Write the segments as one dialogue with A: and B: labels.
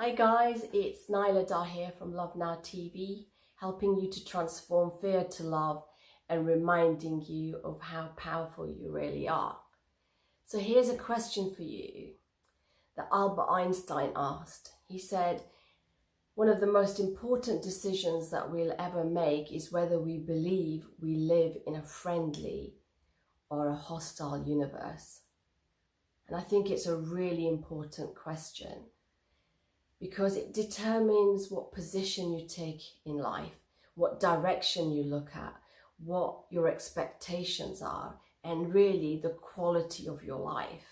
A: Hi guys, it's Nyla Dar here from Love Now TV, helping you to transform fear to love and reminding you of how powerful you really are. So here's a question for you that Albert Einstein asked. He said, one of the most important decisions that we'll ever make is whether we believe we live in a friendly or a hostile universe. And I think it's a really important question, because it determines what position you take in life, what direction you look at, what your expectations are, and really the quality of your life.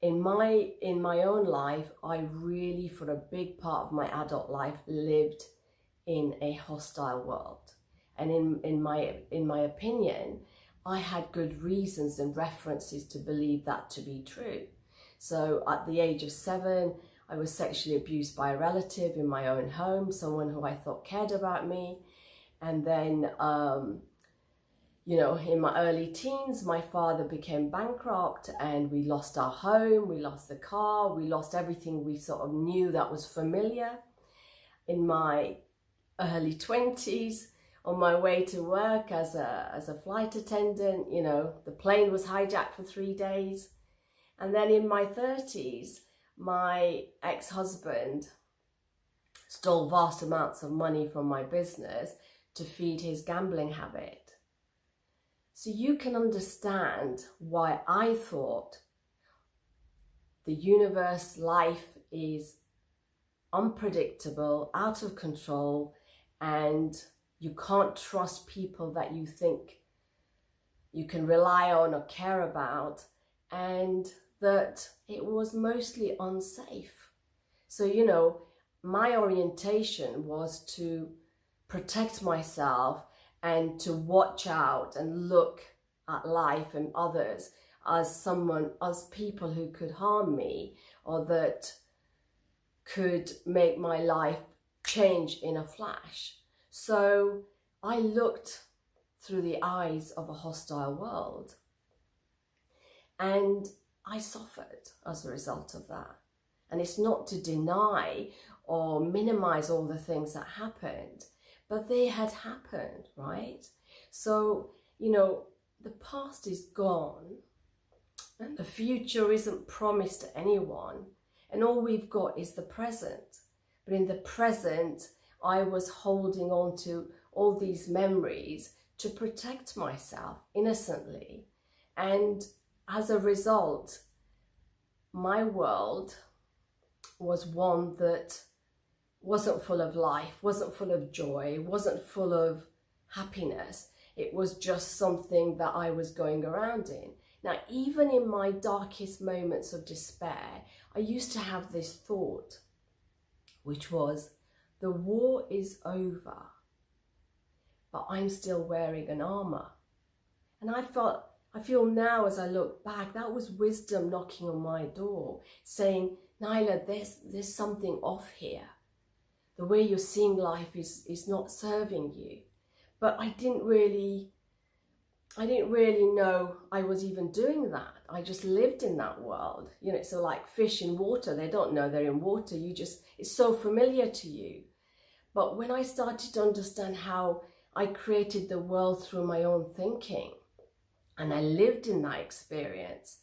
A: In my own life, I really, for a big part of my adult life, lived in a hostile world. And in my opinion, I had good reasons and references to believe that to be true. So at the age of 7, I was sexually abused by a relative in my own home, someone who I thought cared about me. And then, in my early teens, my father became bankrupt and we lost our home, we lost the car, we lost everything we sort of knew that was familiar. In my early 20s, on my way to work as a flight attendant, the plane was hijacked for 3 days. And then in my 30s, my ex-husband stole vast amounts of money from my business to feed his gambling habit. So you can understand why I thought the universe, life is unpredictable, out of control, and you can't trust people that you think you can rely on or care about, and that it was mostly unsafe. So, my orientation was to protect myself and to watch out and look at life and others as people who could harm me or that could make my life change in a flash. So I looked through the eyes of a hostile world, and I suffered as a result of that. And it's not to deny or minimize all the things that happened, but they had happened, right? So, the past is gone and the future isn't promised to anyone. And all we've got is the present. But in the present, I was holding on to all these memories to protect myself innocently. And as a result, my world was one that wasn't full of life, wasn't full of joy, wasn't full of happiness. It was just something that I was going around in. Now, even in my darkest moments of despair, I used to have this thought, which was, the war is over, but I'm still wearing an armor. And I feel now as I look back, that was wisdom knocking on my door, saying, Nyla, there's something off here. The way you're seeing life is not serving you. But I didn't really know I was even doing that. I just lived in that world. So like fish in water, they don't know they're in water. It's so familiar to you. But when I started to understand how I created the world through my own thinking, and I lived in that experience,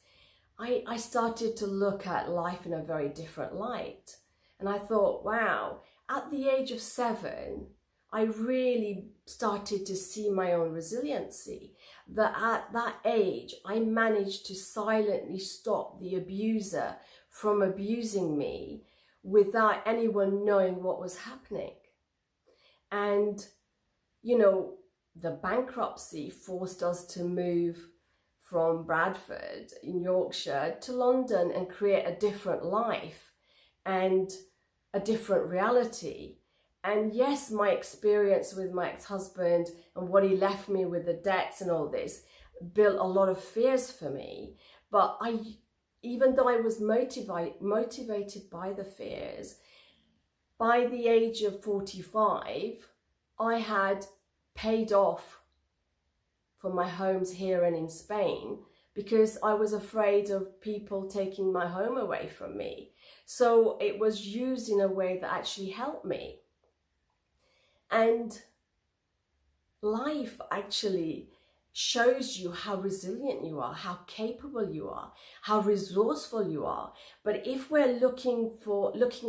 A: I started to look at life in a very different light. And I thought, wow, at the age of 7, I really started to see my own resiliency. That at that age, I managed to silently stop the abuser from abusing me without anyone knowing what was happening. And, the bankruptcy forced us to move from Bradford in Yorkshire to London and create a different life and a different reality. And yes, my experience with my ex-husband and what he left me with the debts and all this built a lot of fears for me. But even though I was motivated by the fears, by the age of 45, I had paid off for my homes here and in Spain, because I was afraid of people taking my home away from me. So it was used in a way that actually helped me. And life actually shows you how resilient you are, how capable you are, how resourceful you are. But if we're looking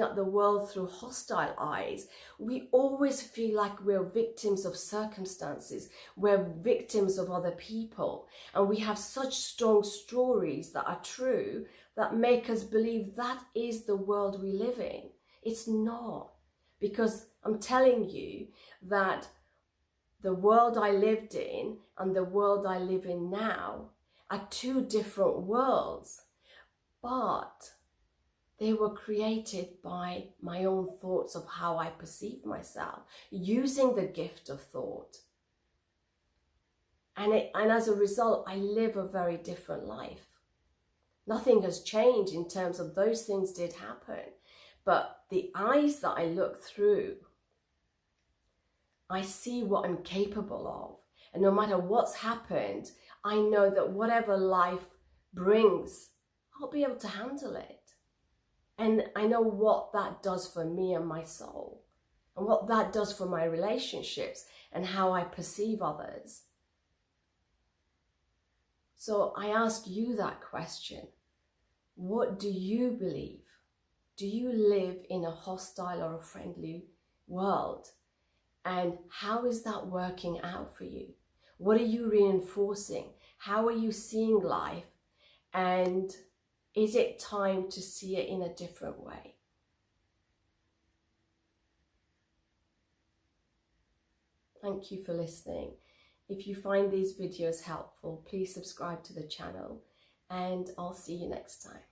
A: at the world through hostile eyes, we always feel like we're victims of circumstances, we're victims of other people, and we have such strong stories that are true that make us believe that is the world we live in. It's not, because I'm telling you that the world I lived in and the world I live in now are two different worlds, but they were created by my own thoughts of how I perceive myself, using the gift of thought. And as a result, I live a very different life. Nothing has changed in terms of those things did happen, but the eyes that I look through, I see what I'm capable of. And no matter what's happened, I know that whatever life brings, I'll be able to handle it. And I know what that does for me and my soul, and what that does for my relationships and how I perceive others. So I ask you that question. What do you believe? Do you live in a hostile or a friendly world? And how is that working out for you? What are you reinforcing? How are you seeing life? And is it time to see it in a different way? Thank you for listening. If you find these videos helpful, please subscribe to the channel, and I'll see you next time.